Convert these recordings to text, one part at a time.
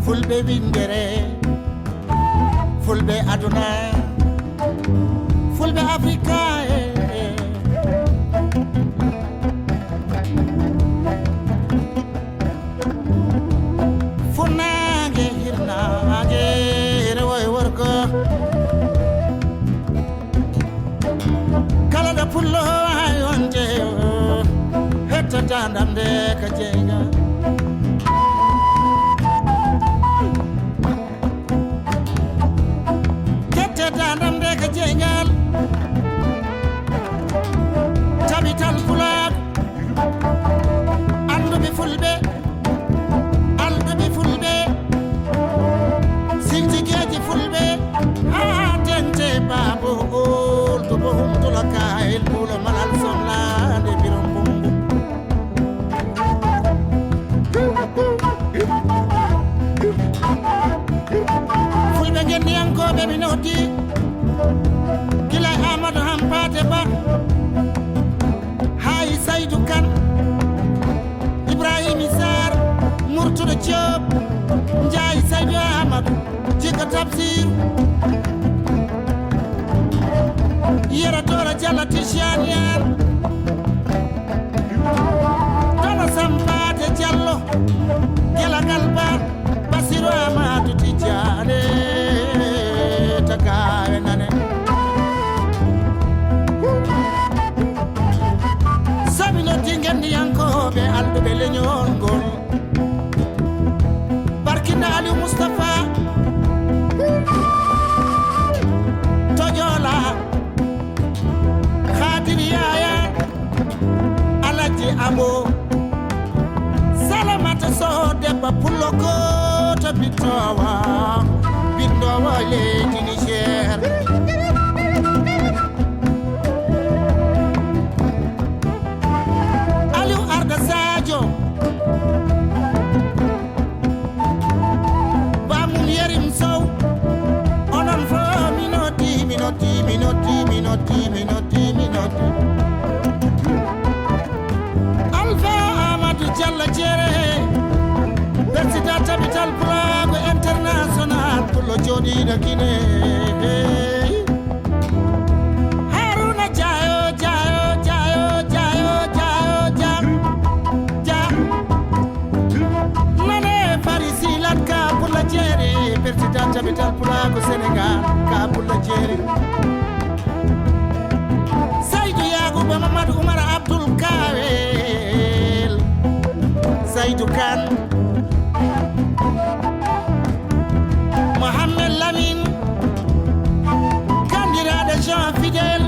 Fulbe windere fulbe aduna fulbe afrika funage hirnage rewoy worko kala da pullo ayonje hetta dandamde ka jenga dandam de ka jengal tabital fulag andu bi fulbe sinti geji fulbe ha tente babu ol to bohum to la kael bulo malal somla de birom bumbu fulbe ngendi anko be minoti kila Amadou Hampate Ba hay Saydou Kane Ibrahima Sarr Mourtada Diop Ndiaye Saydou Amadou Jika Tafsir Yera Dora Jalla Tichanian Dona Sambate Diallo Gela Galba Basirou Amadou Tidiane Takare Nane Sabino Tingendi Yankobe Aldo Beleñol Ngol Barkina Ali Mustafa Tojola Khadir Yaya Alaji Abo Salamata So Deba Puloko Tabitowa Bindowa Lady Niger Sadio Bamum Yerim Sow onon fo minoti Alpha Amadou Diallo Jere Président Tabital Prague International pour le Jodi de Guinée Haruna Jayo Président Tabital Prague Sénégal Kaboula Djeri Saïdou Yagouba Mamadou Oumar Abdoul Kawel Saïdou Kane Mohamed Lamine candidat de Jean Fidèle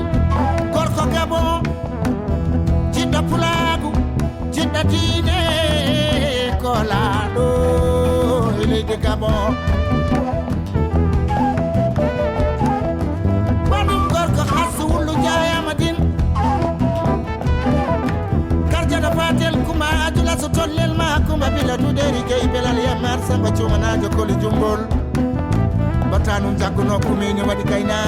Gorko Gabon Jidda Pulagu Jidda Dine Kolado Ile de Gabon so tollel ma kuma bila tuderi kay belal ya mar samba cuma na jokoli jumbol batanu jaguno kumi ni wadi kayna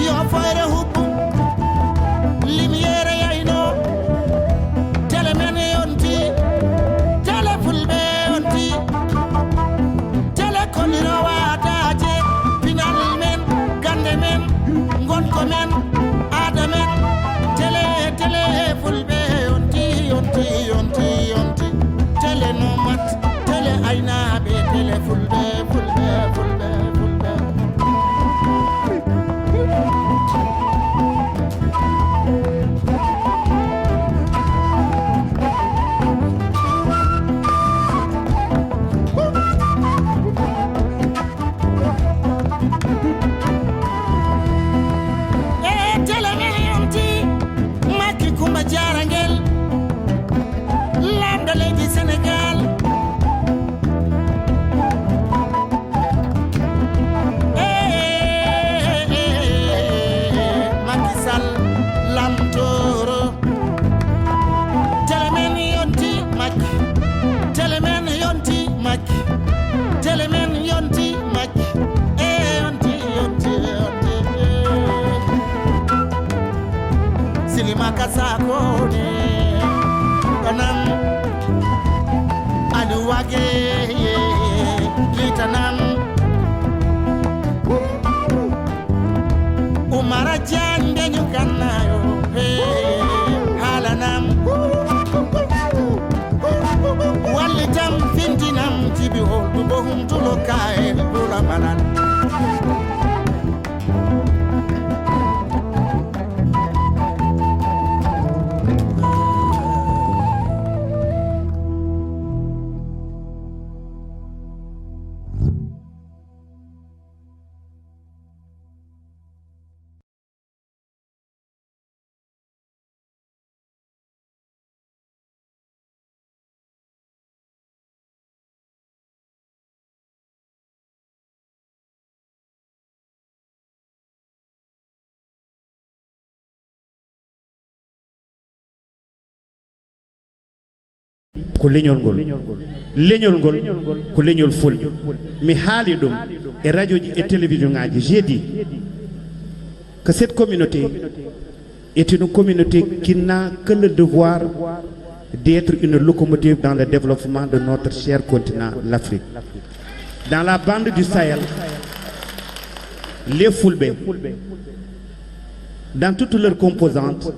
yo fayre hubbu limiere yayno telemene yonti telefulbe yonti telekoniro wataje final men gande men gonko men adamen tele fulbe yonti tele no mat tele aina be tele fulbe wage litanam umara jande nyukanayo halanam walitam fintinam tibi hol bohum tulokae bula malan ko leñol ngol ko leñol ful mi haali ɗum e radio ji et télévision ngaji j'ai dit que cette communauté est une communauté qui n'a que le devoir d'être une locomotive dans le développement de notre cher continent, l'Afrique. Dans la bande du Sahel, les Fulbe, dans toutes leurs composantes,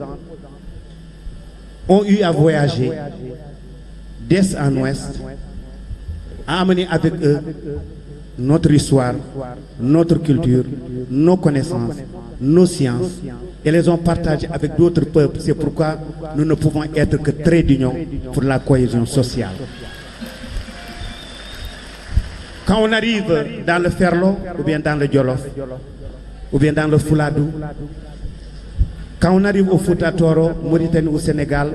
ont eu à voyager d'est en ouest, à amener avec eux notre histoire, notre culture, nos connaissances, nos sciences, et les ont partagées avec d'autres peuples. C'est pourquoi nous ne pouvons être que traits d'union pour la cohésion sociale. Quand on arrive dans le Ferlo, ou bien dans le Jolof, ou bien dans le Fouladou, quand on arrive au Fouta Toro, Mauritanie ou Sénégal,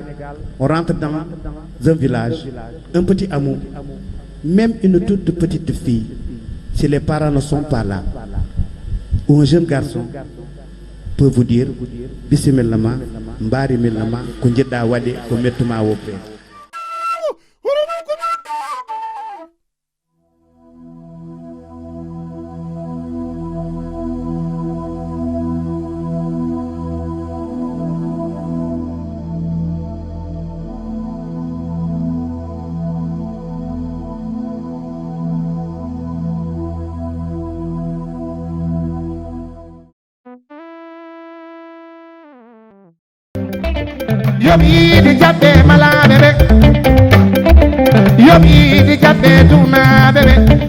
on rentre dans un village, un petit hameau, même une toute petite fille, si les parents ne sont pas là, ou un jeune garçon peut vous dire Bismillah, Mbari Milama, Kunjeda Wade, Kometuma Wope. Yomi di jabbe mala bebe Yomi di jabbe tuna bebe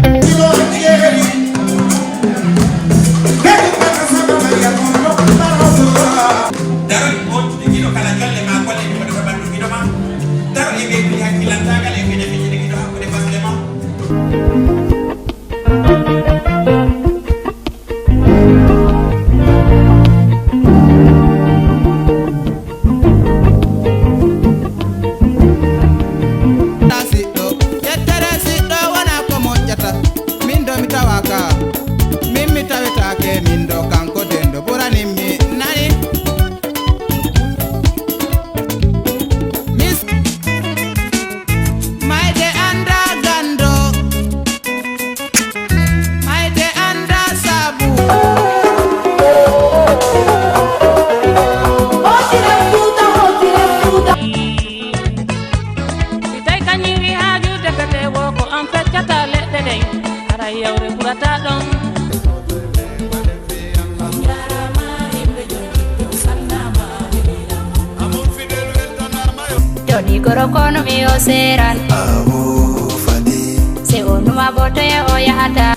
Jodi goro kono mi o seran Abu Fadi se onuma boto e o yahata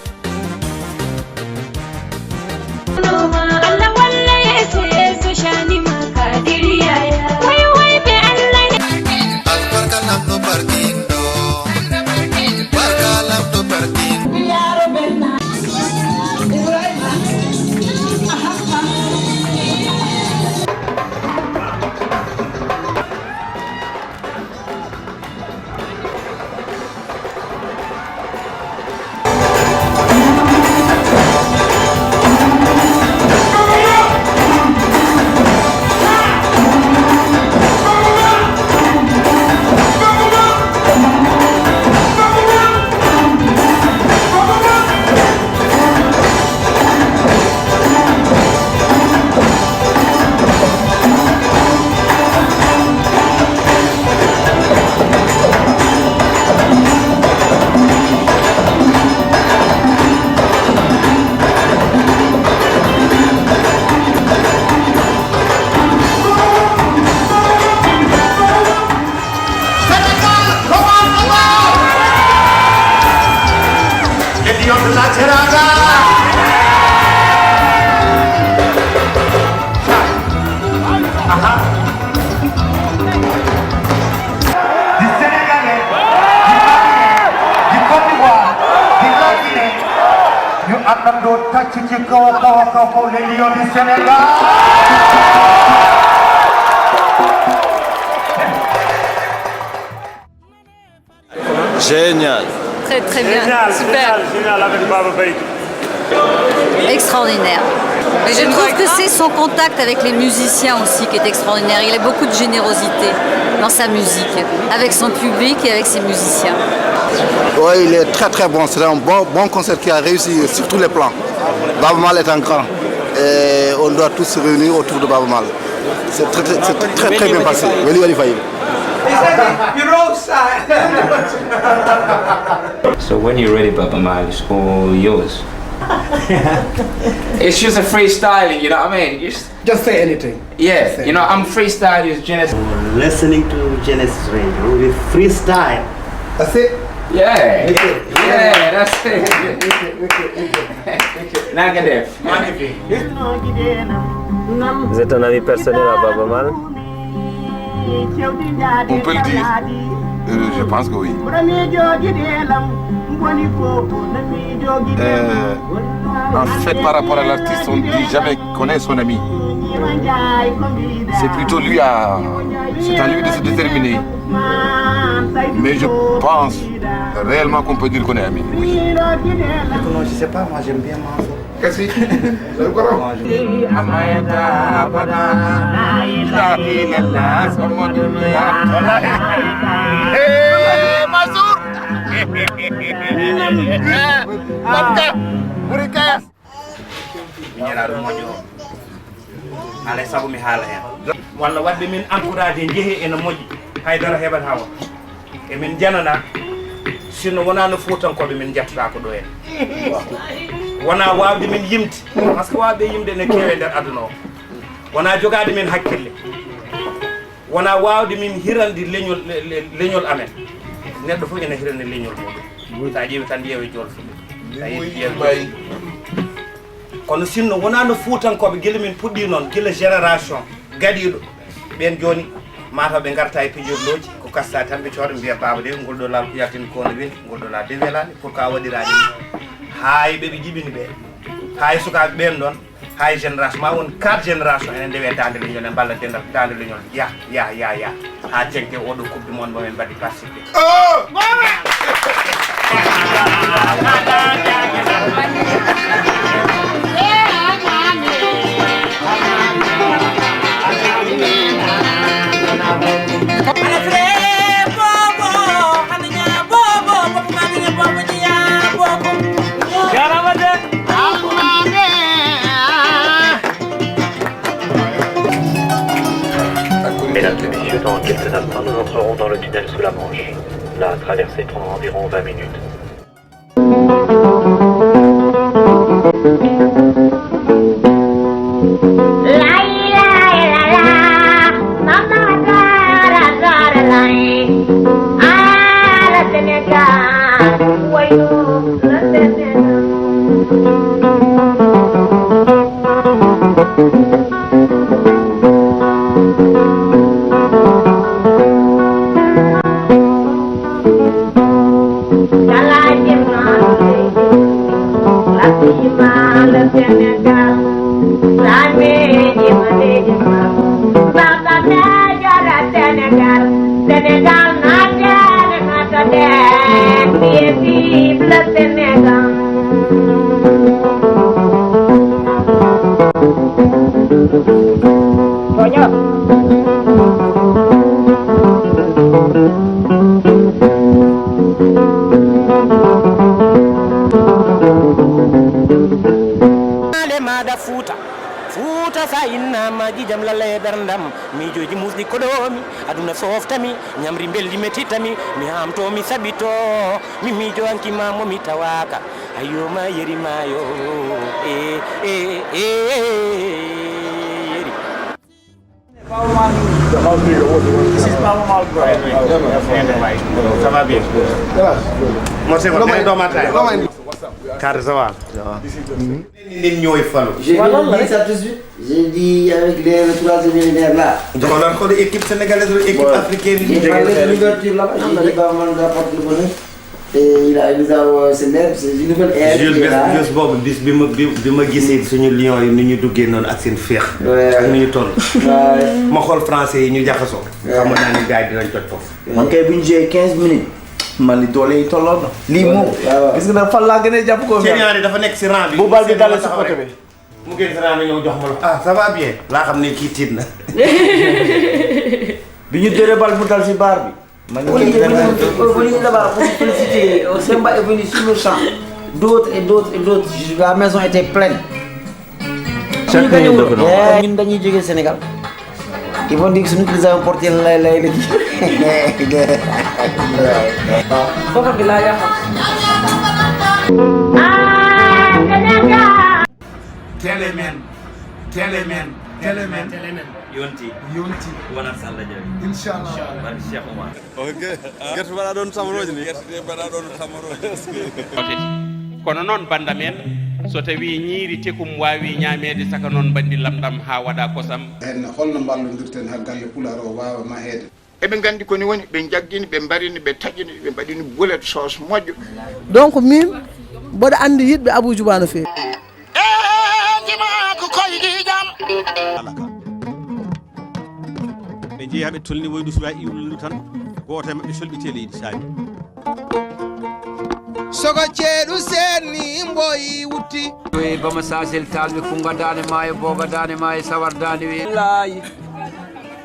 Allah walla yesu yesu shani makadiriya wai wai be Allah Albarka lamto partindo Barka lamto partindo ya rabbana du Sénégalais, du Côte d'Ivoire, du Guinée, ñu àndandoo tàcc ci kaw les lions du Sénégal. Génial. Très très bien, super. Génial avec Baba Bey. Extraordinaire. Mais je trouve que c'est son contact avec les musiciens aussi qui est extraordinaire. Il a beaucoup de générosité dans sa musique, avec son public et avec ses musiciens. Oui, il est très très bon. C'est un bon concert qui a réussi sur tous les plans. Baba Maal est un grand. Et on doit tous se réunir autour de Baba Maal. C'est très bien passé. Weli Wali Faye. So when you're ready, Baba Maal, it's all yours. It's just a freestyling, you know what I mean? Just say anything. Yeah, you know, I'm freestyling with Genesis. Listening to Genesis Radio with freestyle. That's it? Yeah, yeah, that's it. Negative. Vous êtes un ami personnel à Baba Maal? On peut le dire. Je pense que oui. En fait, par rapport à l'artiste, on ne dit jamais qu'on est son ami. C'est plutôt c'est à lui de se déterminer. Mais je pense réellement qu'on peut dire qu'on est amis. Oui. Non, je sais pas, moi j'aime bien Mansour. Qu'est-ce que c'est? Miniraɗo moƴƴo alay saago mi haala hen walla wadde min encouragé jeehi ene moƴƴi haydara heɓata o emin janana sinno wona no fuutankoɓe min jettata ko ɗo en wona wawde min yimde par ce que wawɓe yimde ne keewe nder aduna o wona jogade min hakkille wona wawde min hirande leñol amen neɗɗo fof ene hirande leñol muɗum sa ƴeewi tan ƴeewe jolfuɓe sa ƴeewi kono sinno wona no fuutankoɓe guila min puɗɗi noon guila génération gaɗiɗo ɓen joni mataw ɓe garta e pijirloji ko kasta tan ɓe cooda mbiya baba de ngol ɗo laal ko yaltini kono weli ngol ɗo laal de welani pourquoi waɗirani hay ɓeɓe jiɓini ɓe hay sukaɓe ɓen ɗon hay génération ma won 4 génération enen ndewe dande leñol en balla dendal dande leñol ya ha tengte oɗo coupe du monde momin mbaɗi participé Mesdames et messieurs, dans quelques instants, nous entrerons dans le tunnel sous la Manche. La traversée prendra environ 20 minutes. miijoji musɗi koɗomi aduna softami ñamri beldi metitami mi hamto mi sabito mi miijowankima momi tawaka ayoma yerimayo yeri This is Baba Maal. Ça va bien. Moi c'est bon, Cadre ça va. Nit ñooy falu. J'ai dit ça tout de suite. J'ai dit avec les troisième millénaire là. Xoolal équipe sénégalaise équipe africaine. J'ai parlé de l'ouverture là-bas. J'ai dit bah man rapporte le bonheur. Et il nous a c'est une nouvelle ère. Jules boobu bis bi ma gisee suñu lion yi ni ñu duggee noonu ak seen féex. ak ni ñu toll. ma xool français yi ñu jaxasoo. xam naa ni gars yi dinañ jot foofu. man kay bu ñu joué 15 minutes. man li doole yi tolloon na. lii moom gis nga nag fan laa gën a jàpp ko. seen ñaari dafa nekk si rang bi. bu bal bi dalee si côté bi. mu génn si rang bi ñëw jox ma la. ah ça va bien. laa xam ne kii tiit na. bi ñu déree bal bu dal si baar bi. Olivier est venu là-bas pour féliciter. Semba est venu sur le champ. D'autres et d'autres et d'autres. La maison était pleine. Chacun est d'accord. Ñun dañuy jóge Sénégal. Ils vont dire que nous les avons porté lay la kii. Foofu bi laa yàqal. Telemen. Yonti wona Salla Diaby Inshallah. Barke Cheikh Oumar. Okay. Gerte mbaɗa ɗon tamaroje ni. Gerte mbaɗa ɗon tamaroje. Kono noon banda men so tawi ñiiri tekum wawi ñamede saka noon bandi lamɗam ha waɗa kosam. En holno ballodirten ha galle Pulaar o wawa ma heede. Eɓe gandi koni woni ɓe jaggini ɓe mbarini ɓe taƴini ɓe mbaɗini boulet sauce moƴƴo. Donc min mboɗo andi yiɗɓe Abou Djouba no fewi. ɓe jeeyi haɓe tolni woydu suwa iwlundu tan goto e maɓɓe solɓite leydi saabi sogo ceeɗu senni mboyi wutti bama sasel talɓe kunga dane maayo boga dane maayo sawar dane wi layi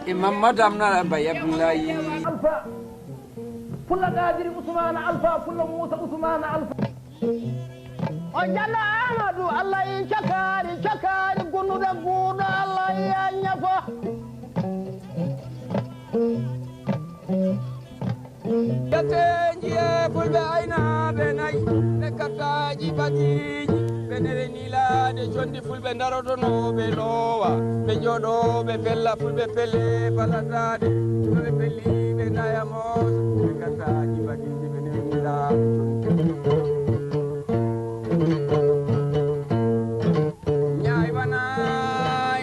e mamadam nana bay abdoulayi fulla gadiri ousmane alpha fulla moussa ousmane alpha o jalla amadou allah in cakari gonnuɗe guurɗo allah ya ñafa yete jiye fulɓe aynaɓe nayyi ɓe kattaji batiji ɓe nerenilade condi fulɓe darotonoɓe lowa ɓe jooɗoɓe pella fulɓe pelle palatade noɓe pelli ɓe nayamos ɓe kattaji batiji ɓe nerenilade ñayi wana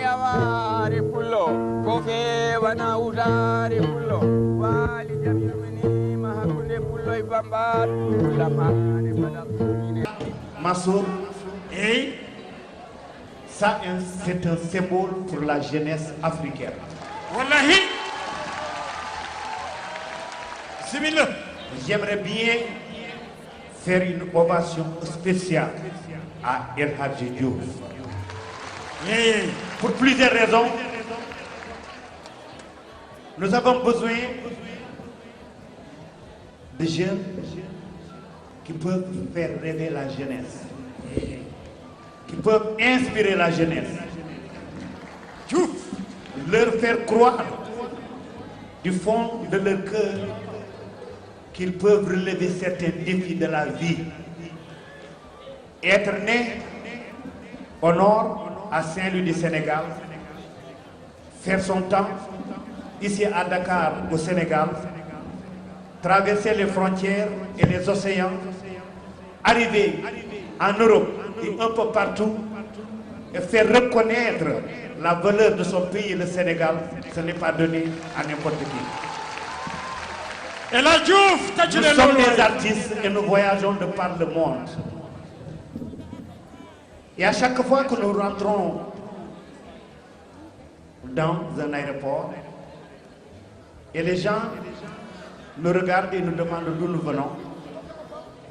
yaware pullo ko fewana wutare pullo wali jamirmenima hakkude pullo e bambaɗo lamane madam Massour, et ça c'est un symbole pour la jeunesse africaine. Wallahi, j'aimerais bien faire une ovation spéciale à El Hadji Diouf. Pour plusieurs raisons. Nous avons besoin de jeunes qui peuvent faire rêver la jeunesse, qui peuvent inspirer la jeunesse, leur faire croire du fond de leur cœur qu'ils peuvent relever certains défis de la vie. Être né au nord, à Saint-Louis du Sénégal, faire son temps ici à Dakar, au Sénégal, traverser les frontières et les océans, arriver en Europe et un peu partout et faire reconnaître la valeur de son pays, le Sénégal, ce n'est pas donné à n'importe qui. Nous sommes des artistes et nous voyageons de par le monde. Et à chaque fois que nous rentrons dans un aéroport, et les gens nous regardent et nous demandent d'où nous venons.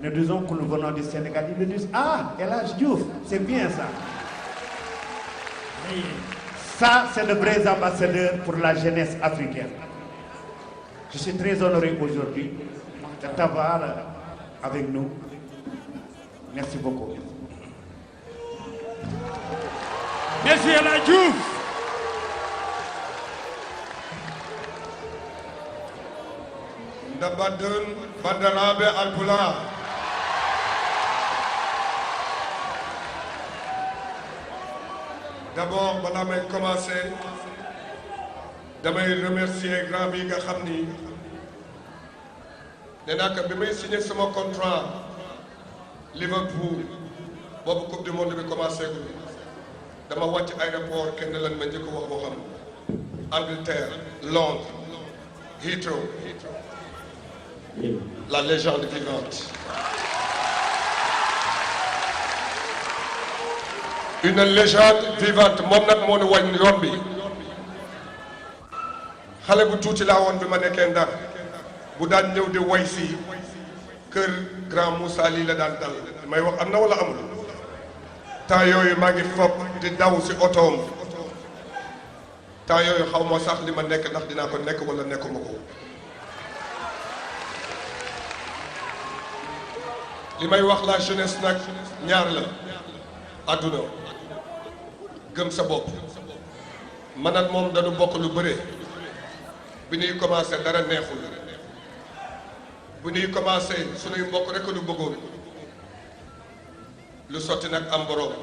Nous disons que nous venons du Sénégal. Ils nous disent, ah, El Hadji Diouf, c'est bien ça. Ça, c'est le vrai ambassadeur pour la jeunesse africaine. Je suis très honoré aujourd'hui de t'avoir avec nous. Merci beaucoup. Merci El Hadji Diouf. Dabadun bandanabe alpula. D'abord, madame, commencer. Damay remercier grand bi nga xamni nee naa ko bi may signé sama contrat Liverpool boobu coupe du monde bi commencé gu dama wàcc aéroport kenn lan ma njëkk wax boo xam Angleterre Londres Heathrow la légende vivante. Une légende vivante moom nag moo nu wañ yoon bi xale bu tuuti laa woon bi ma nekkee Ndar bu daan ñëw di way si kër grand Moussa lii la daan dal may wax am na wala amul temps yooyu maa ngi fopp di daw si otoom temps yooyu xaw ma sax li ma nekk ndax dinaa ko nekk wala nekkuma ko li may wax la jeunesse nag ñaar la àdduna gëm sa bopp man ak moom dañu bokk lu bëre bi ñuy commencé dara neexul bu ñuy commencé suñuy mbokk rek lu bëggoon lu sotti nag am borom.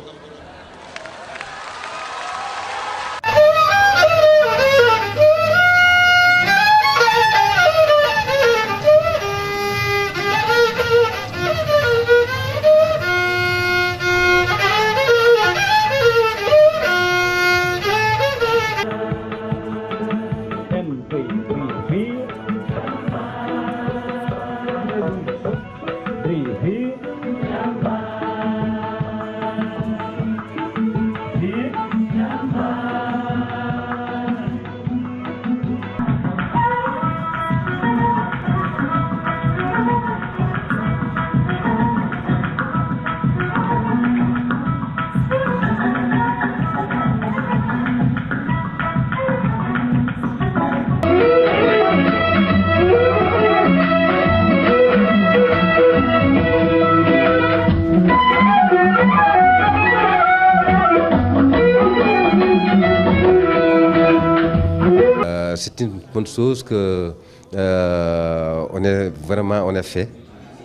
C'est une bonne chose que on est fait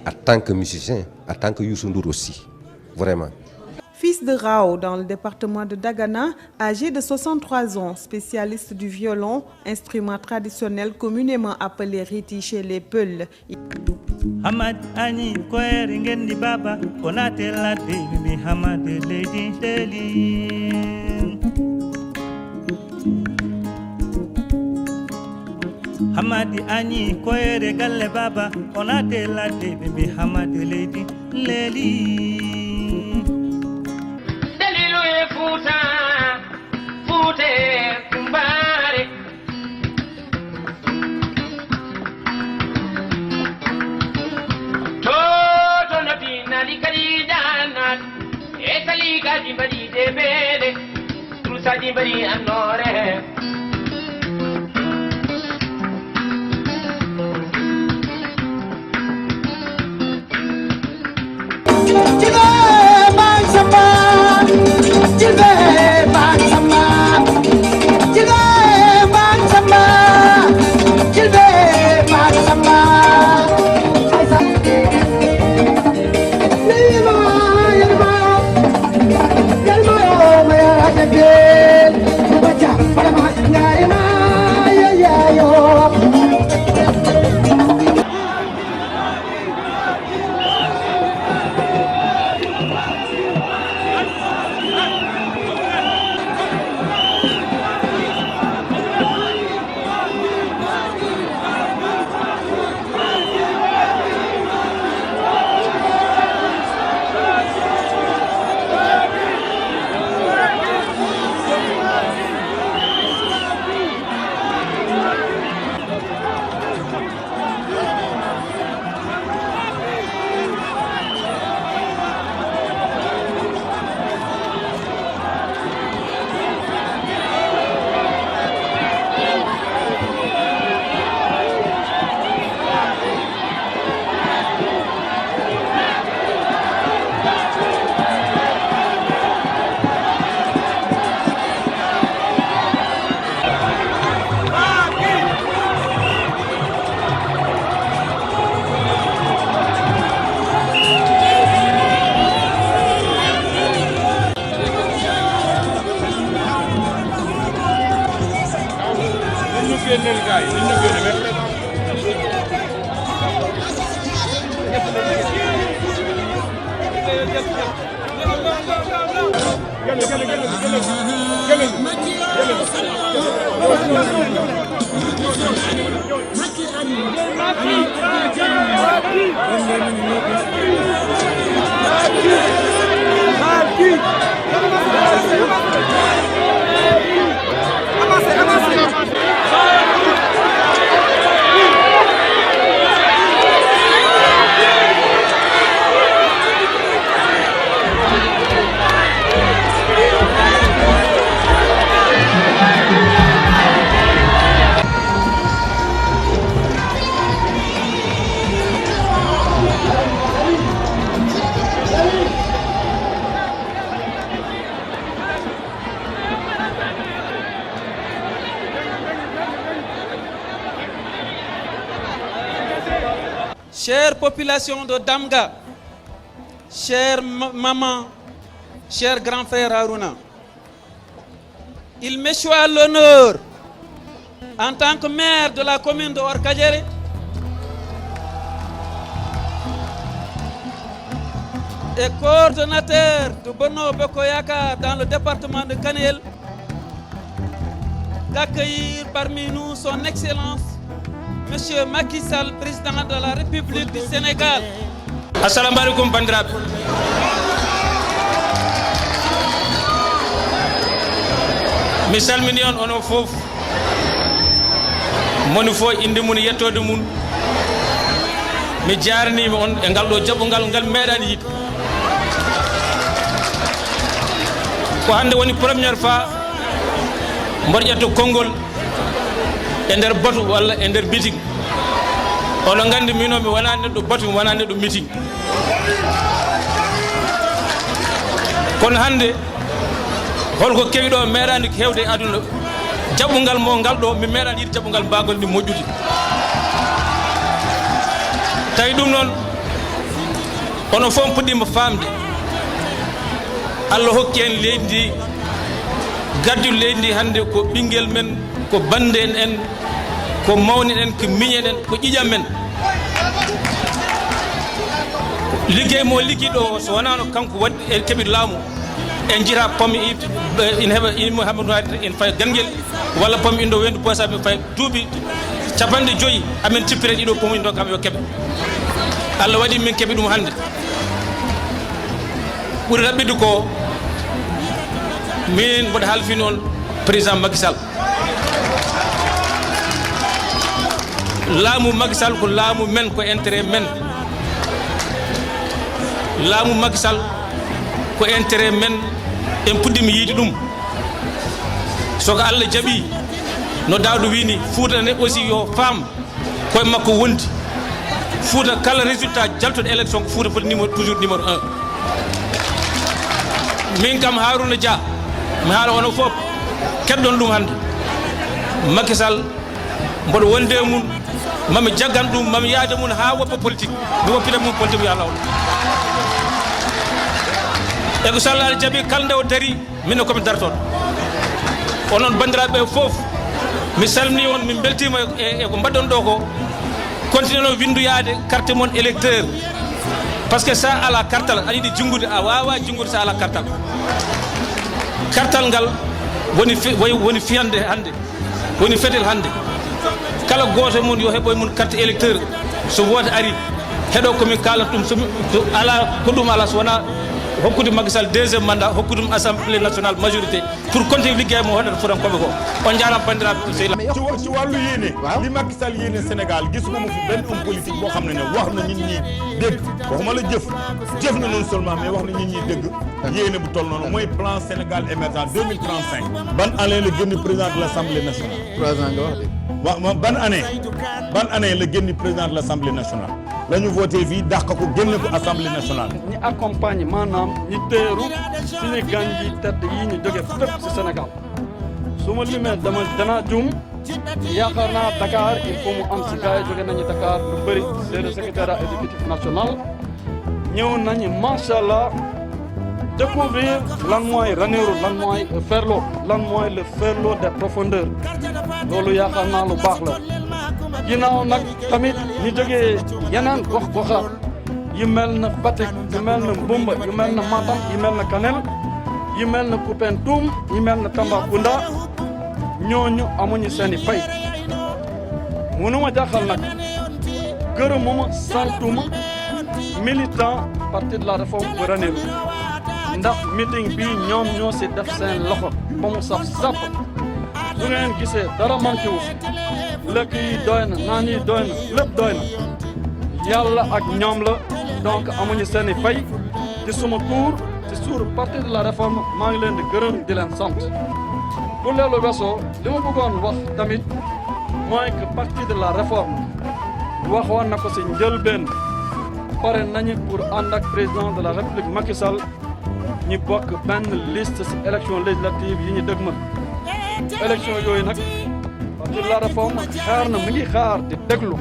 en tant que musicien, en tant que Youssou Ndour aussi, vraiment. Fils de Rao dans le département de Dagana, âgé de 63 ans, spécialiste du violon, instrument traditionnel communément appelé riti chez les Peuls. Hamad Ani Koer Ngendi Baba, Konate la Devi Hamad Lady Deli. Hamadi Ani Koere Galle Baba, Konate la Devi Hamad Lady Leli. Chère population de Damga, chère maman, cher grand frère Haruna, il m'échoit à l'honneur, en tant que maire de la commune de Orkadiéré, et coordonnateur de Benno Bokk Yakaar dans le département de Kanel, d'accueillir parmi nous son Excellence Monsieur Macky Sall, président de la République du Sénégal. Assalamu alaikum bandiraɓe. Mi salmini on onon fof. Moni fo inde mun yettode mun. Mi jarnima on e ngal ɗo jaɓɓungal ngal meeɗani yiide. Ko hande woni première fois mboɗo ƴetto konngol e nder batu walla e nder meeting. Ono gandi mino mi wona neɗɗo batu mi wona neɗɗo meeting. Kono hande holko kewi ɗo meeɗani hewde e aduna jaɓɓungal mo ngal ɗo mi meeɗani yiide jaɓɓungal mbagol ni moƴƴude. Tawi ɗum noon ono fof puɗɗima famde Allah hokki en leydi ndi gaddu leydi ndi hande ko ɓinguel men ko bande en ko mawni en ko miñen en ko ƴiƴam men liggey mo liggi ɗo so wonano kanko waɗi e keɓi laamu en jita pomme ina heɓa imo haɓatu en faya ganguel walla pomme indo wendu posaɓe fay duuɓi 50 amen cippire ɗiɗo pomme indo kam yo keɓe Allah waɗi min keɓi ɗum hande ɓuri raɓɓide ko min mboɗo halfini on président Macky Sall. Laamu Macky Sall ko laamu men ko intérêt men. Laamu Macky Sall ko intérêt men en puɗɗimi yiide ɗum. Soko Allah jaɓi no dawɗo wini Fouta ne aussi yo faam koye makko wondi. Fouta kala résultat jaltuɗo élection ko Fouta foti toujours numéro 1. Min kam Harouna Dia mi haala onon fof keɗɗon ɗum hannde Macky Sall mboɗo wonde mum mami jaggan ɗum mami yaade mum ha woppa politique mi woppita mum politique yo lawol e ko Sall aɗa jaaɓi kala nde o dari minne komi dartoɗo onon bandiraɓe fof mi salmini on min beltima e ko mbaɗɗon ɗo ko continue no windoyade carte mon électeur par ce que sa ala kartal aɗa yiɗi junggude a wawa junggude sa ala kartal kartal ngal woni fiyande hande woni fetel hande kala goto mun yo heɓoy mun carte électeur so woda ari heɗo komin kalata ɗum so ala ko ɗum ala so wona hokkude Macky Sall deuxiéme mandat hokkude ɗum assemblée nationale majorité pour continuer liggéey mo hoɗata furankoɓe ko on jaram bandiraɓe ci wàllu yéene li Macky Sall yéene Sénégal gisuma fi benn homme politique boo xam ne wax na nit ñi dégg waxuma la jëf na non seulement mais wax na nit ñi dégg yéene bu toll noonu mooy plan Sénégal émergent 2035 ban année la génn président de l'Assemblée nationale 3 ans nga wax de waaw ban année la génn président de l'Assemblée nationale la ñu voté fii dàq ko génne ko Assemblée nationale ñi accompagne maanaam ñi teeru suñu gan yi tedd yi ñu jóge fépp ci Sénégal su ma limee dana juum yaakaar naa Dakar il faut mu am si gars yi jóge nañu Dakar lu bëri c'est le secrétariat exécutif national ñëw nañu macha allah découvrir lan mooy Ranérou lan mooy Ferlo lan mooy le Ferlo des profondeurs loolu yaakaar naa lu baax la ginnaaw nag tamit ñu jógee yeneen gox-goxaat yu mel na Fatick yu mel na Mbumba yu mel na Matam yu mel na Kanel yu mel na Koupentoum yu mel na Tambacounda ñooñu amuñu seeni fay mënuma jaaxal nag gërëmuma santuma militant parti de la réforme bu Ranérou ndax meeting bi ñoom ñoo si def seen loxo ba mu saf sàpp su ngeen gisee dara manqué wu fi lekk yi doy na naan yi doy na lépp doy na yàlla ak ñoom la donc amuñu seeni fay ci suma tour ci suur parti de la réforme maa ngi leen di gërëm di leen sant bu leelu weesoo li ma bëggoon wax tamit mooy que parti de la réforme waxoon na ko si njëlbeen pare nañu pour ànd ak président de la république Macky Sall ñu bokk benn liste si élection législative yi ñu dëgmal élection yooyu nag parti de la réforme xaar na mu ngi xaar di déglu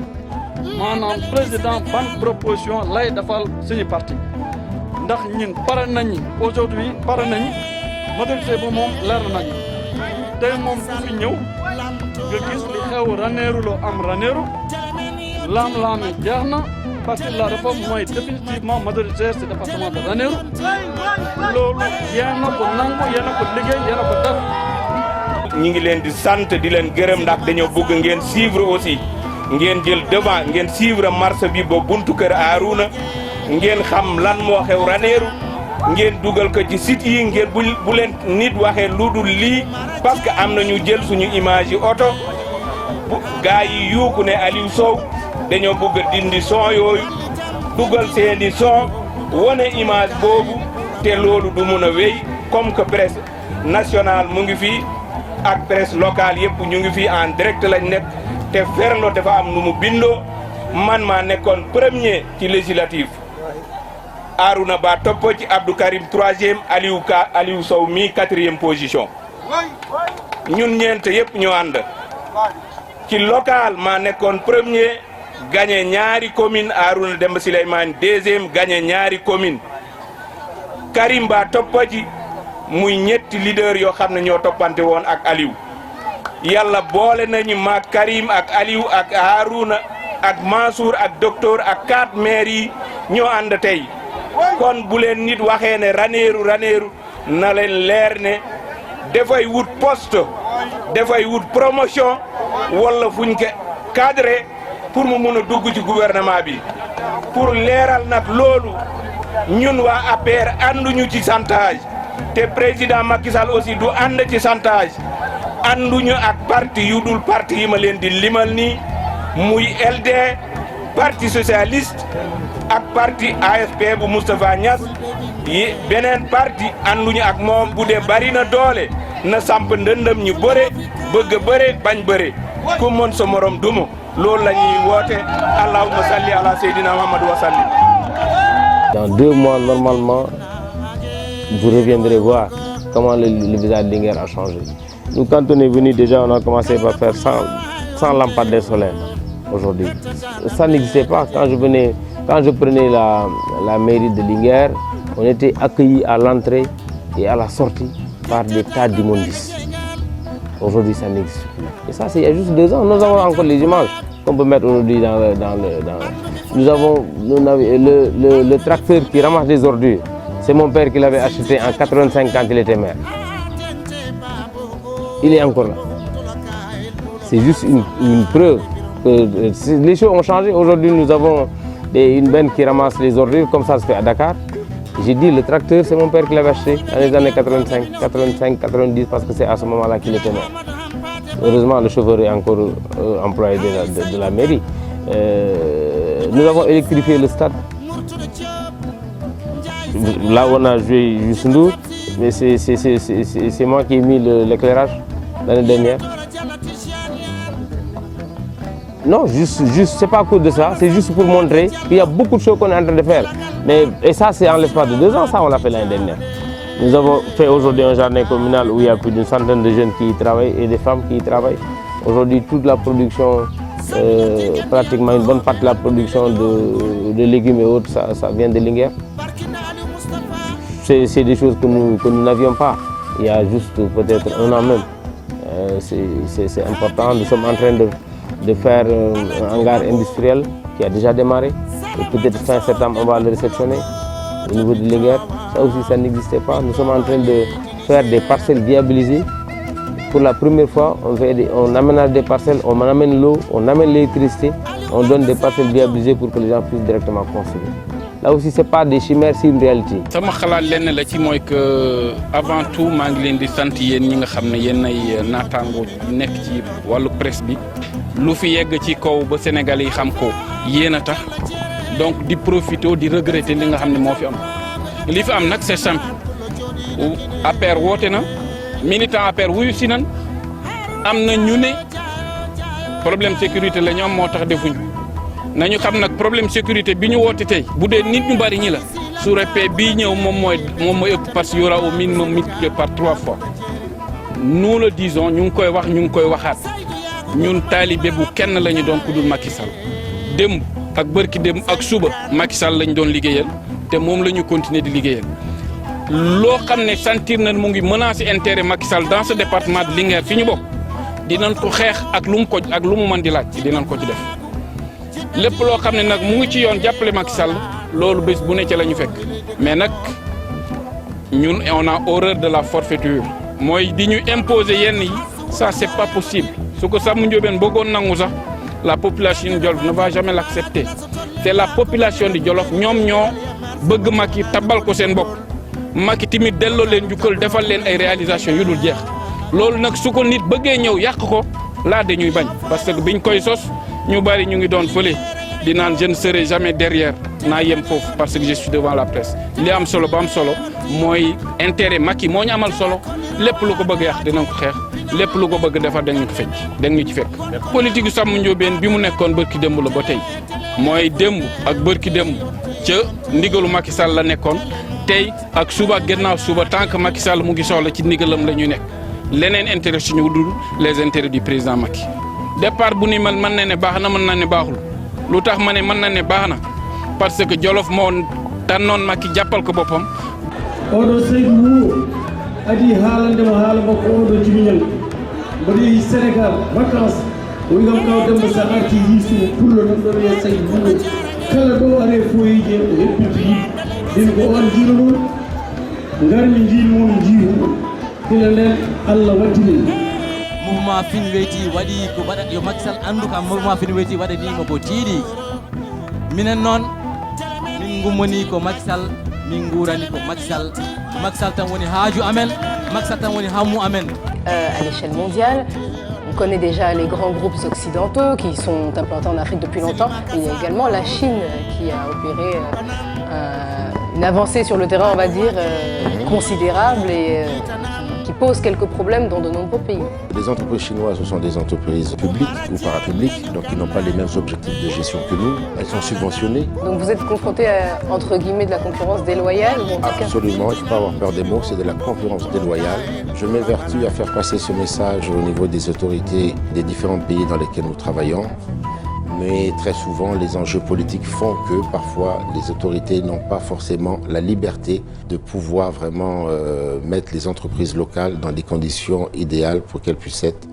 maanaam président ban proposition lay defal suñu parti ndax ñun pare nañu aujourd'hui pare nañu majorité ba moom leer nañu tey moom ku fi ñëw nga gis li xew Ranérou loo am Ranérou laam-laam yi jeex na parti de la réforme mooy définitivement majoritaire ci département de Ranérou loolu yéen a ko nangu yéen a ko liggéey yéen a ko def. ñi ngi leen di sant di leen gërëm ndax dañoo bëgg ngeen suivre aussi ngeen jël devant ngeen suivre marche bi ba buntu kër Arouna ngeen xam lan moo xew Ranérou ngeen dugal ko ci site yi ngeen bu leen nit waxee lu dul lii parce que am na ñu jël suñu image yi oto gaa yi yuuku ne Aliou Sow dañoo bëgg a dindi son yooyu dugal seeni son wone image boobu te loolu du mun a wéy comme que presse nationale mu ngi fii ak presse locale yëpp ñu ngi fii en direct lañ nekk te Ferlo dafa am nu mu bindoo man maa nekkoon premier ci législative Arouna Ba topp ci Abdou Karim 3e Aliou Sow mi 4e position ñun ñeent yëpp ñu ànd ci local maa nekkoon premier gagné ñaari commune Arouna Demba Souleymane 2e gagné ñaari commune Karim Ba topp ci muy ñetti leader yoo xam ne ñoo toppante woon ak Aliou yàlla boole nañu ma Karim ak Aliou ak Arouna ak Mansour ak docteur ak 4 maires yi ñoo ànd tey kon bu leen nit waxee ne Ranérou na leen leer ne dafay wut poste dafay wut promotion wala fuñ ko cadré pour mu mun a dugg ci gouvernement bi pour leeral nag loolu ñun waa APR ànduñu ci chantage te président Macky Sall aussi du ànd ci chantage ànduñu ak parti yu dul parti yi ma leen di limal nii muy LD parti socialiste ak parti AFP bu Moustapha Niass yi beneen parti ànduñu ak moom bu dee bari na doole na samp ndëndëm ñu bëre bëgg bëre bañ bëre ku mën sa morom dumu loolu la ñuy woote allahumma salli ala seydina Muhammad wa sallim. Dans 2 mois normalement vous reviendrez voir comment le visage de Linguère a changé. Nous quand on est venu déjà on a commencé par faire 100 lampadaires solaires aujourd'hui. Ça n'existait pas quand je prenais la mairie de Linguère, on était accueillis à l'entrée et à la sortie par des tas d'immondices. Aujourd'hui, ça n'existe plus. Et ça, c'est il y a juste 2 ans. Nous avons encore les images qu'on peut mettre aujourd'hui Nous avons le tracteur qui ramasse des ordures. C'est mon père qui l'avait acheté en 85 quand il était maire. Il est encore là. C'est juste une preuve que les choses ont changé. Aujourd'hui, nous avons une benne qui ramasse les ordures, comme ça se fait à Dakar. J'ai dit, le tracteur, c'est mon père qui l'avait acheté dans les années 85, 90, parce que c'est à ce moment-là qu'il était maire. Heureusement, le chauffeur est encore employé de la mairie. Nous avons électrifié le stade. Là où on a joué Youssou Ndour, mais c'est moi qui ai mis l'éclairage l'année dernière. Non, c'est pas à cause de ça, c'est juste pour montrer qu'il y a beaucoup de choses qu'on est en train de faire. Et ça, c'est en l'espace de 2 ans, ça on l'a fait l'année dernière. Nous avons fait aujourd'hui un jardin communal où il y a plus d'une centaine de jeunes qui y travaillent et des femmes qui y travaillent. Aujourd'hui, toute la production, pratiquement une bonne partie de la production de légumes et autres, ça vient de Linguère. C'est des choses que nous n'avions pas il y a juste peut-être 1 an même. C'est important, nous sommes en train de faire un hangar industriel qui a déjà démarré. Et peut-être fin septembre, on va le réceptionner au niveau de Linguère. Ça aussi, ça n'existait pas. Nous sommes en train de faire des parcelles viabilisées. Pour la première fois, on aménage des parcelles, on amène l'eau, on amène l'électricité, on donne des parcelles viabilisées pour que les gens puissent directement construire. Là aussi, ce n'est pas des chimères, c'est une réalité. sama xalaat lenn la ci mooy que avant tout maa ngi leen di sant yéen ñi nga xam ne yéen ay naataango nekk ci wàllu presse bi lu fi yegg ci kaw ba Sénégalais yi xam ko yéen a tax donc di profiter di regretter li nga xam ne moo fi am li fi am nag c'est simple APR woote na militant APR wuyu si nan am na ñu ne problème sécurité la ñu am moo tax defuñu nañu xam nag problème sécurité bi ñu woote tey bu dee nit ñu bari ñi la sous-préfet bii ñëw moom mooy ëpp parce qu'il y aura au minimum multiplié par 3 fois nous le disons ñu ngi koy wax ñu ngi koy waxaat ñun taalibe bu kenn la ñu doon ku dul Macky Sall démb ak bërki démb ak suba Macky Sall lañ doon liggéeyal te moom la ñu continuer di liggéeyal loo xam ne sentir na mu ngi menacer intérêt Macky Sall dans ce département de Linguère fi ñu bokk dinañ ko xeex ak lu mu mën di laaj dinañ ko ci def lépp loo xam ne nag mu ngi ci yoon jàppale Macky Sall loolu bés bu ne ca la ñu fekk mais nag ñun on a horreur de la forfaiture mooy di ñu imposer yenn yi ça c'est pas possible su ko Samba Ndiobène bëggoon nangu sax la population de Jolof ne va jamais l'accepter c'est la population de Jolof ñoom ñoo bëgg Macky tabal ko seen bopp Macky tamit delloo leen njukkal defal leen ay réalisation yu dul jeex loolu nag su ko nit bëggee ñëw yàq ko laa dañuy bañ parce que biñ koy sos ñu bari ñu ngi doon fële di naan je ne serai jamais derrière naa yem foofu parce que je suis devant la presse li am solo ba am solo mooy intérêt Macky moo ñu amal solo lépp lu ko bëgg yàq dinañ ko xeex lépp lu ko bëgg defar dañ ñu ci fekk. politique gu Samba Ndiobène bi mu nekkoon bërki démb la ba tey mooy démb ak bërki démb ca ndigalu Macky Sall la nekkoon tey ak suba ak gannaaw suba tant que Macky Sall mu ngi soxla ci ndigalam la ñuy nekk leneen intérêt suñu dul les intérêts du président Macky. départ bu ni mën na ne baax na mën na ne baaxul lu tax ma ne mën na ne baax na parce que Jolof moo tànnoon Macky jàppal ko boppam. oɗo Seydou Nour adi haalandema haala makko oɗo jimiñal mboɗo yeehi Sénégal vacances o wi kam kaw Demba sa arti yiisumo pullo ɗum ɗo wiye Seydou Nour kala ɗo are foyije o hebbinto yiɗi ɗin ko on jiino noon garmi jiinmomi jiihu ila nden Allah wattini mouvement Finweyti waɗi ko waɗat yo Macky Sall andu kam mouvement Finweyti waɗanimo ko tiiɗi minen noon min gummoni ko Macky Sall min guurani ko Macky Sall tan woni haaju amen Macky Sall tan woni hammu amen. À l'échelle mondiale, on connaît déjà les grands groupes occidentaux qui sont implantés en Afrique depuis longtemps. Il y a également la Chine qui a opéré une avancée sur le terrain, on va dire, considérable et qui pose quelques problèmes dans de nombreux pays. Les entreprises chinoises, ce sont des entreprises publiques ou parapubliques, donc ils n'ont pas les mêmes objectifs de gestion que nous. Elles sont subventionnées. Donc vous êtes confronté à, entre guillemets, de la concurrence déloyale ou en tout cas... Absolument, il ne faut pas avoir peur des mots, c'est de la concurrence déloyale. Je m'évertue à faire passer ce message au niveau des autorités des différents pays dans lesquels nous travaillons. Mais très souvent, les enjeux politiques font que parfois les autorités n'ont pas forcément la liberté de pouvoir vraiment mettre les entreprises locales dans des conditions idéales pour qu'elles puissent être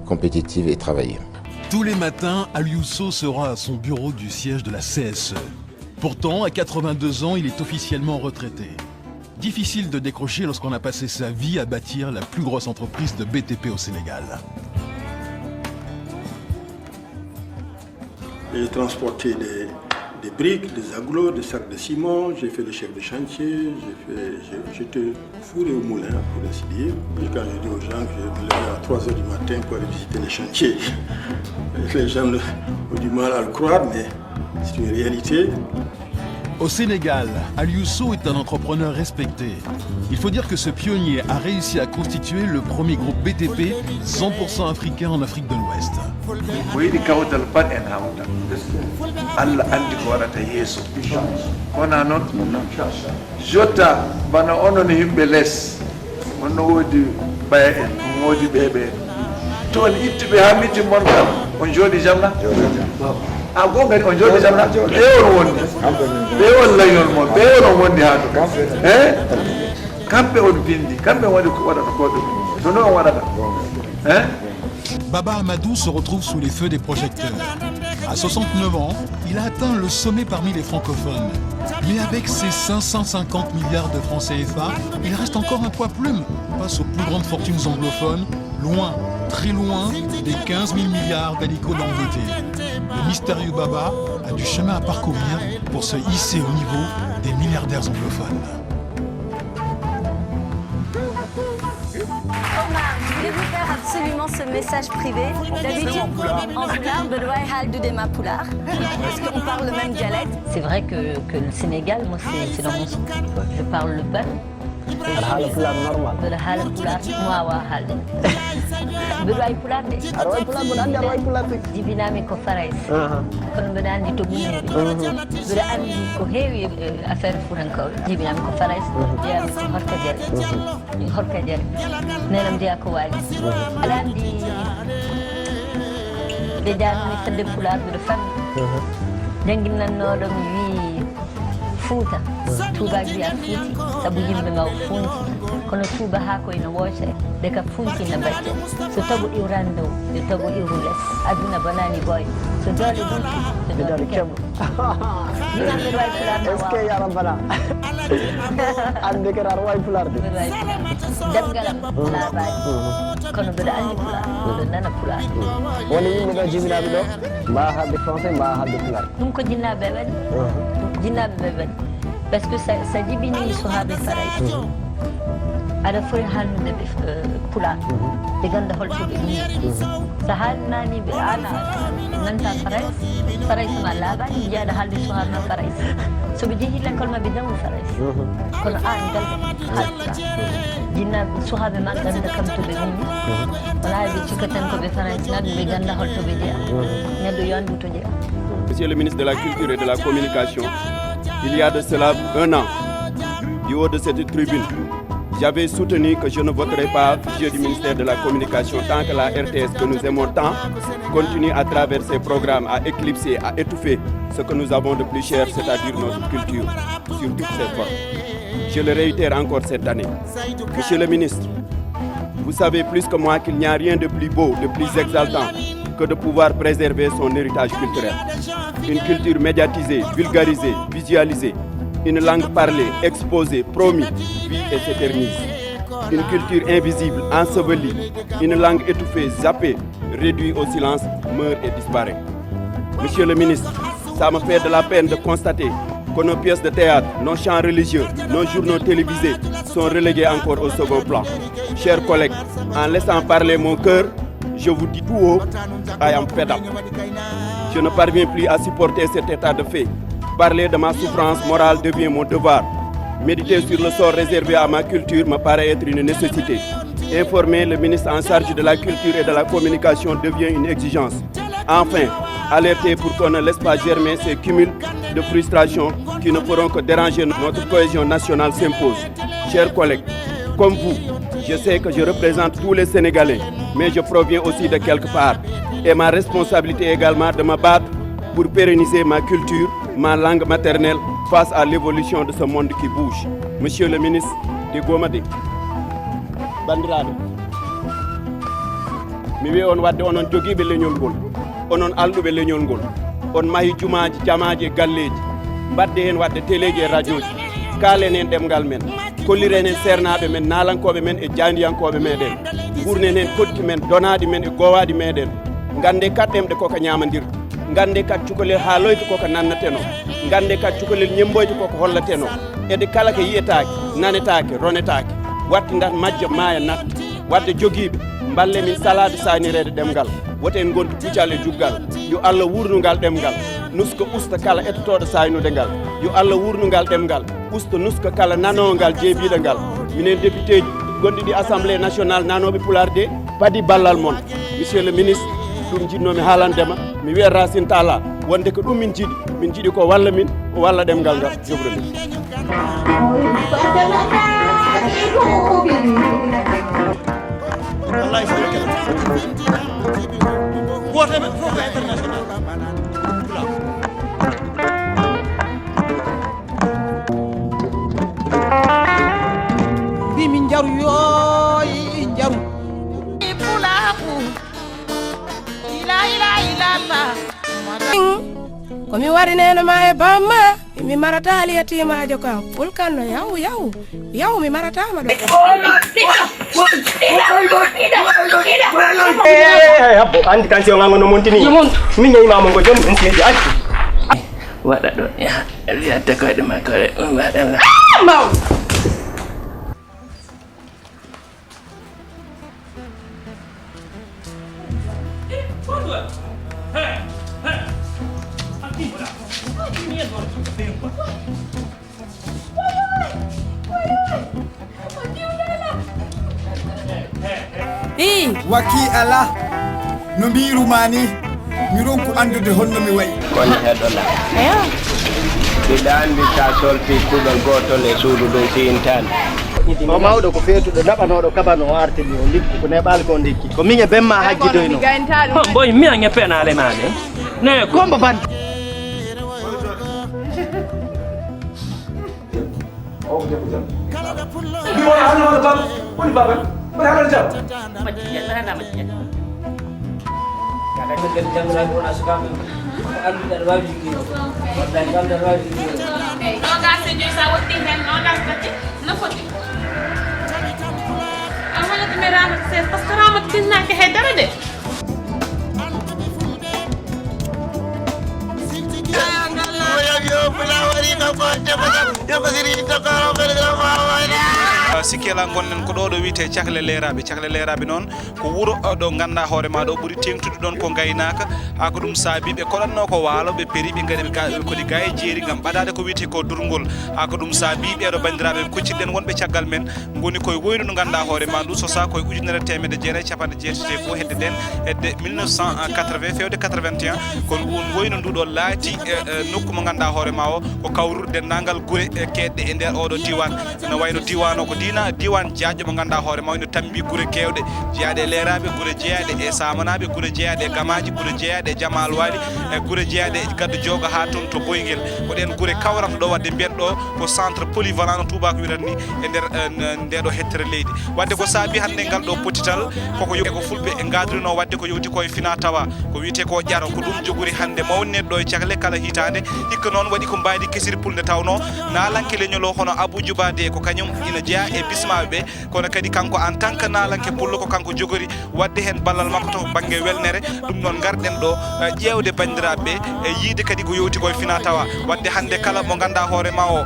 compétitives et travailler. Tous les matins, Aliousso se rend à son bureau du siège de la CSE. Pourtant, à 82 ans, il est officiellement retraité. Difficile de décrocher lorsqu'on a passé sa vie à bâtir la plus grosse entreprise de BTP au Sénégal. J'ai transporté des briques, des agglos, des sacs de ciment, j'ai fait le chef de chantier, j'étais fourré au moulin, pour ainsi dire. Et quand je dis aux gens que je me levais à 3 h du matin pour aller visiter les chantiers, les gens ont du mal à le croire, mais c'est une réalité. Au Sénégal, Aliousso est un entrepreneur respecté. Il faut dire que ce pionnier a réussi à constituer le premier groupe BTP 100% africain en Afrique de l'Ouest. Allah andi ko waɗata yeeso wona noon jotta bana onon yimɓe less onno woodi ɓaya en on woodi ɓeeɓe en toon ittuɓe ha miti mon kam on jooɗi jamna a gongani on jooɗi jamna ɓe on wondi ɓe on layol mon ɓe on wondi ha to kamɓe on bindi kamɓe waɗi ko waɗata ko ɗum to noon on waɗata Baba Amadou se retrouve sous les feux des projecteurs. À 69 ans, il a atteint le sommet parmi les francophones. Mais avec ses 550 milliards de francs CFA, il reste encore un poids plume face aux plus grandes fortunes anglophones, loin, très loin des 15 000 milliards d'hélicos d'Angleterre. Le mystérieux Baba a du chemin à parcourir pour se hisser au niveau des milliardaires anglophones. Je voulais vous faire absolument ce message privé. D'habitude, en Pulaar, Bedoy Hal du Dema Pulaar, parce qu'on parle le même dialecte. C'est vrai que le Sénégal, moi, c'est dans mon sang. Je parle le peuple. الحالة بولار نورمال. الحالة بولار موا حالة. بالواي بولار دي. أروي بولار بدان دي أروي بولار دي. جبنامي كفرايس. كن بدان دي تبوني. بدان دي كهيوي أفر فرنكول. جبنامي كفرايس. دي هركة جل. نلم دي أكوالي. الآن دي جاني سد بولار بدفن. دعنا نورم وي. Fouta, Touba biya fuuti sabu yimɓe maw funti kono Touba ha koye no wotere de ka funti no bacce so tagu iwran dow yo tagu iwru less aduna banani boy so doole ɗumti so doole kemmo minamɓeɗe wawi fularde est ce que ya rabbana ande kadi aɗa wawi fularde mbeɗa wawi fularde demgalam laaɓaji kono mbeɗa andi pular mbeɗo nana pular woni yimɓe ɗo jibinaɓe ɗo mbawa haalde français mbawa haalde pular ɗum ko jinnaɓe waɗi jinnaɓe ɓe waɗi par ce que sa jibini sohaɓe faray aɗa foti haalnude ɓe pular ɓe ganda holtoɓe ɗum so haalnaniɓe ana nanta faray ma laaɓani jiyaɗa haalde sohaɓe ma faray soɓe jeehi l'école maɓe janggo faray kono an galɓe haalta jinnaɓe sohaɓe ma ganda kam to ɓe ummi wona ɓe cikka tan koɓe faray naɓe ɓe ganda holtoɓe jeeya neɗɗo yo andu to jeeya. Monsieur le ministre de la Culture et de la Communication, il y a de cela 1 an, du haut de cette tribune, j'avais soutenu que je ne voterai pas le budget du ministère de la Communication tant que la RTS que nous aimons tant continue à travers ses programmes à éclipser, à étouffer ce que nous avons de plus cher, c'est-à-dire notre culture, sur toutes ses formes. Je le réitère encore cette année. Monsieur le ministre, vous savez plus que moi qu'il n'y a rien de plus beau, de plus exaltant que de pouvoir préserver son héritage culturel. Une culture médiatisée, vulgarisée, visualisée, une langue parlée, exposée, promise, vit et s'éternise. Une culture invisible, ensevelie, une langue étouffée, zappée, réduite au silence, meurt et disparaît. Monsieur le ministre, ça me fait de la peine de constater que nos pièces de théâtre, nos chants religieux, nos journaux télévisés sont relégués encore au second plan. Chers collègues, en laissant parler mon cœur, je vous dis tout haut, I am fed up. Je ne parviens plus à supporter cet état de fait. Parler de ma souffrance morale devient mon devoir. Méditer sur le sort réservé à ma culture me paraît être une nécessité. Informer le ministre en charge de la culture et de la communication devient une exigence. Enfin, alerter pour qu'on ne laisse pas germer ces cumuls de frustration qui ne feront que déranger notre cohésion nationale s'impose. Chers collègues, comme vous, je sais que je représente tous les Sénégalais, mais je proviens aussi de quelque part. Et ma responsabilité également de me battre pour pérenniser ma culture, ma langue maternelle face à l'évolution de ce monde qui bouge. Monsieur le ministre de Gomade, bandiraɓe, mi wi on wadde onon jogiiɓe leñol ngol, onon alɗuɓe leñol ngol, on mahi jumaji, jamaji e galleji, mbadde hen wadde téléji e radio ji, kaalen hen ɗemgal men, kolliren hen sernaɓe men, nalankoɓe men e jandiyankoɓe meɗen, gurnen hen koddi men, donaɗi men e gowaɗi meɗen, gande kat ɗemɗe koko ñamadirɗe, gande kat cukalel haaloyde koko nannateno, gande kat cukalel ñemboyde koko hollateno, ede kala ko yiyetake, nanetake, ronetake, watti dat majja maaya natta, wadde jogiiɓe, balle min salade sanirede ɗemgal, woten gontu puccal e juggal, yo Allah wurnugal ɗemgal, nuska usta kala etotoɗo saynude ngal, yo Allah wurnugal ɗemgal, usta nuska kala nanogal jeebiɗo ngal, minen député ji gonɗiɗi assemblée nationale nanoɓe pular de padi ballal mon. Monsieur le ministre, ɗum jinnomi haalandema, mi wiya Racine Talla, wonde ko ɗum min jiiɗi ko walla min, o walla ɗemgal ngal, je vous remercie. wallahi fof kala goto men fof ko international bi min jaru yoy jaru pulaku ila ila ila la komi wari nenoma e bamma mi maratali yettimajo kam fulkanno yaw mi maratama ɗo habbo andi tension ngango no montini min ñayimama ngo jom en seedi acci waɗa ɗo wiyatta koyɗe makko waɗa maw waki ala no mbirumani mi ronku andude honno mi wayi kono heɗola mbiɗa andi sa solti kuɗol gotol e suudu ɗum siyintani o mawɗo ko feetuɗo naɓanoɗo kabano o artini o ndikki ko neɓal ko ndikki ko min e bemma hajjidoyno boy mi ange penale mane ne kombo ban sikkela gonnen ko ɗo wiyete cakle leeraɓe noon ko wuuro ɗo ganduɗa hoore ma ɗo ɓuuri tengtude ɗon ko gaynaka ha ko ɗum saabi ɓe koɗanno ko waalo ɓe peeri ɓe gaɗi kodi ga e jeeri gam ɓaɗade ko wiyete ko durgol ha ko ɗum saabi ɓeɗo bandiraɓe koccirɗen wonɓe caggal men goni koye woynu no ganduɗa hoore ma ndu so sa koye ujunere temedde jeetati capanɗe jeetati fo hedde den hedde 1980 fewde 81 kono ɗum woynu nduɗo laati nokku mo ganduɗa hoore ma o ko kawrude dendagal guure keɗɗe e nder oɗo diwan no wayno diwan o ko diwan jaaƴƴo mo ganduɗa hoore ma no tambi guure kewɗe jeeyaɗe e leeraɓe guure jeeyaɗe e samanaɓe guure jeeyaɗe e gamaji guure jeeyaɗe e jamal wali e guure jeeyaɗe e gaddu jooga ha toon to boyguel ko ɗen guure kawrata ɗo wadde mbiyen ɗo ko centre polyvalent no tubako wirat ni e nder ndeɗo hettere leydi wadde ko saabi hande ngal ɗo potital koko ko fulɓe e gadrino wadde ko yowti koye fina tawa ko wiyete ko ƴaro ko ɗum jogori hande mawninede ɗo e cakle kala hitande hikka noon waɗi ko mbaydi kesiri pulde tawno nalanke leñol o hono Abou Djouba de ko kañum ina jeeya e bismaɓe ɓe kono kadi kanko en tant que nalanke pullo ko kanko jogori wadde hen ballal makko to banggue welnere ɗum noon garɗen ɗo ƴewde bandiraɓe ɓe e yiide kadi ko yowti koye fina tawa wadde hande kala mo ganduɗa hoore ma o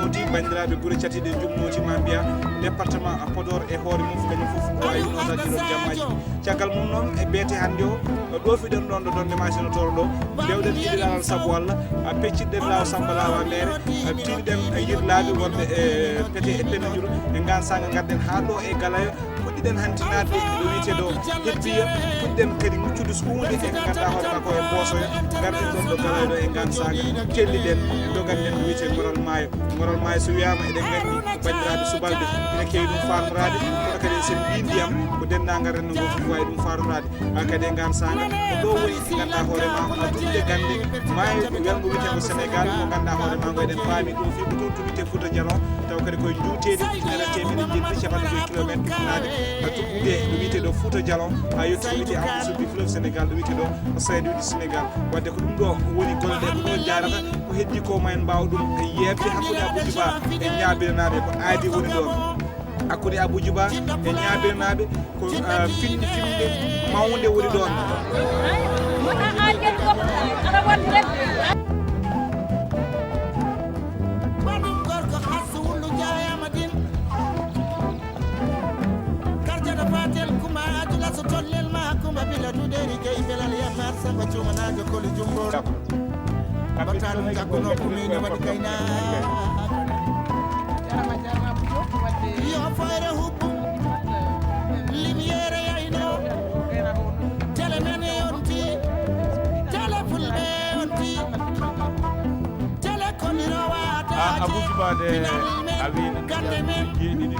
jumnoti bandiraɓe guure catiɗe jumnoti ma mbiya département Podor e hoore mum kañum foof wawi notaji ɗon jammaji caggal mum noon e beete hande o ɗofiɗen ɗon ɗo donde machine toro ɗo dewɗen yiɗi lawol saabu Allah pecciɗɗen law Samba Lawa mere tiɗiɗen yirlaɓe wonɓe e pété e penajuru e gan sanga garɗen ha ɗo e Galayo puɗɗiɗen hantinade ɗo wiyeteɗo heddiya puɗɗen kadi muccude sukude e ko ganduɗa hoore makko e boosoyo garɗen ɗon ɗo Galayo ɗo e gan sanga telliɗen doganɗen ɗo wiyete ngorol maayo so wiyama eɗen gandi bandiraɓe subalɓe ina kewi ɗum famorade kono kadi sen mbi ndiyam ko dendagal renno ngo fof wawi ɗum famorade ha kadi e gan sanga ko ɗo woni ganduɗa hoore ma a tuɗde gande maayo welgo wiyetego Sénégal ko ganduɗa hoore ma ngo eɗen paami ɗum fi ko toon to wiyete Fouta Djalon taw kadi koye juutede ujunere temedde jeeɗiɗi capanɗe joyi kilométre ɗumnade tuɓɓude ɗo wiyeteɗo Fouta Djalon ha yetti ko wiyete embouchure du fleuve Sénégal ɗo wiyeteɗo Saint-Louis du Sénégal wadde ko ɗum ɗo woni golle ɗe ko ɗo jarata ko heddi ko ma en mbawa ɗum yebde hakkude Abou Djouba e ñabiranaɓe ko aadi woni ɗon hakkude Abou Djouba e ñabiranaɓe ko finde mawde woni ɗon Abou Djouba de awino jeeɗiɗi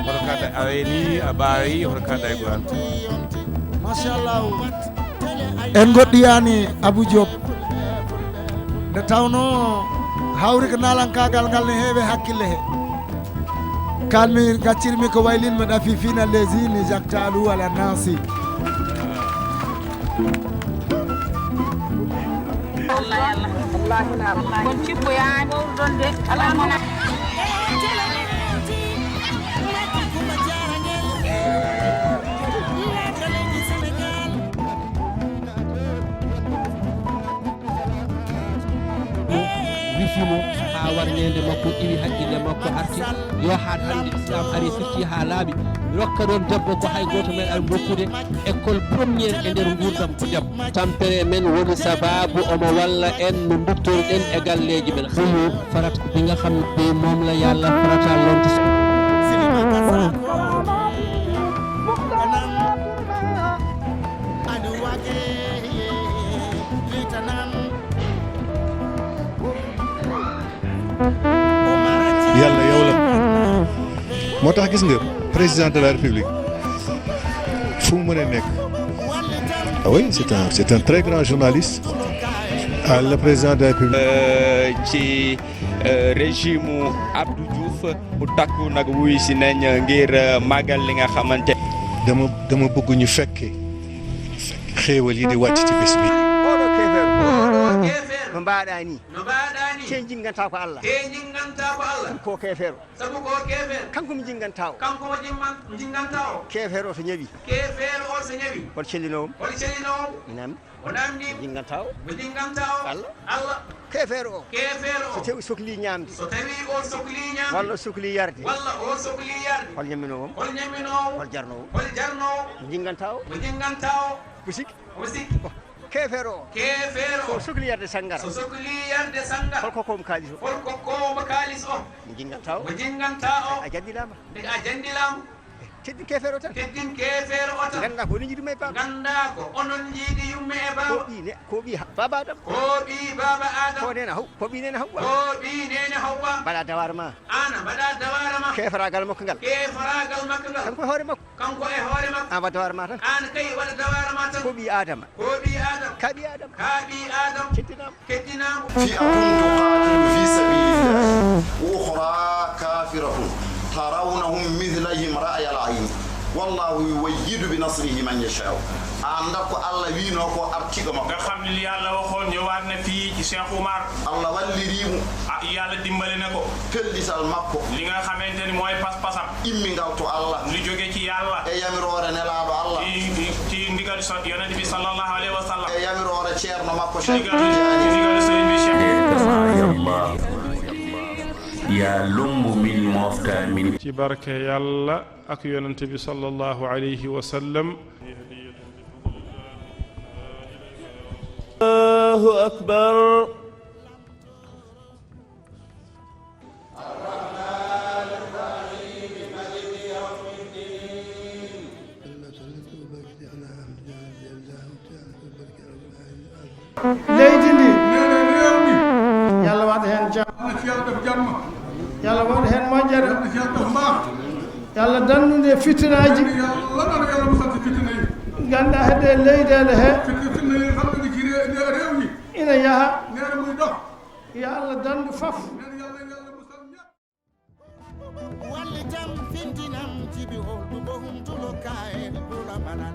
hoto kada aweni a ɓaawi hoto kada e goran machallah en goɗɗiyani Abou Diop nde tawno hawri ko nalankagal ngal ne heewe hakkille he kalmi gaccirmi ko waylinmi ɗafi fina lésine jactalu ala nansi wallahi na kon cippo yaani don de ala mona wifimo ha warnede makko iwi haqqille makko arti yo haat hande islam ari firti ha laaɓi rokka ɗon debbo ko hay goto meeɗa dokkude école premiére e nder gurdam ko debbo tampere men woni sababu omo walla en no duttoriɗen e galleji men ɗum farat bi nga xam ne moom la yàlla farata lonta yàlla yow la moo tax gis nga président de la république fu mu mën a nekk ah oui c'est un très grand journaliste le président de la république ci régime Abdou Diouf bu takku nag wuy si nañ ngir màggal li nga xamante dama bëgg ñu fekke xéewal yi di wàcc ci bés bi no mbaɗa ni ke jinganta ko Allah ko kefero sabu ko kefero kanko mi jinganta o kanko mo jinganta o kefero o so ñawi kefero o so ñawi hol cellinowo minami o namdi jinganta o mo jinganta o Allah kefero o so tawi sohli ñamde so tawi o sohli ñamde walla sohli yarde walla o sohli yarde hol ñaminowo hol jarnowo mo jinganta o musik kefero so sohli yarde sangara holko komo kalis o mi jinganta o a jaddilama teddin kefero tan ganda ko onon jiiɗi yumma e baba ko ɓi baba adam ko nena haw ko ɓi nene hawwa mbaɗa dawara ma keferagal makko ngal kanko e hoore makko an waɗa dawara ma tan ko ɓi adama ka ɓi adama keddinamo فئة تقاتل في سبيل الله أخرى كافرة ترونهم مثلهم رأي العين والله يؤيد بنصره من يشاء عندك الله وينو كو ارتيغو ما nga xam ni yàlla waxoon ñëwaat na fii ci Cheikh Oumar Allah walli rimu yàlla dimbali na ko pellisal makko li nga xamante ni mooy pas-pasam immi ngawto Allah li jóge ci yàlla e yamirore nelaado Allah ci ndigal so yonent bi sallallahu alayhi wa sallam e yamirore ceerno makko ndigal sëriñ bi Cheikh ya lumbu min mofta min ci barke yàlla ak yonent bi sallallahu alayhi wa sallam Allahu akbar leydi ndi yàlla waɗa hen jàmm yàlla waɗa hen moƴƴere yàlla dannude fitinaji ganda hedde leyɗele he ina yaaha yo Allah dandu foof wallitam fintinam jibi holɗu bohum tulo kaen ɓura manan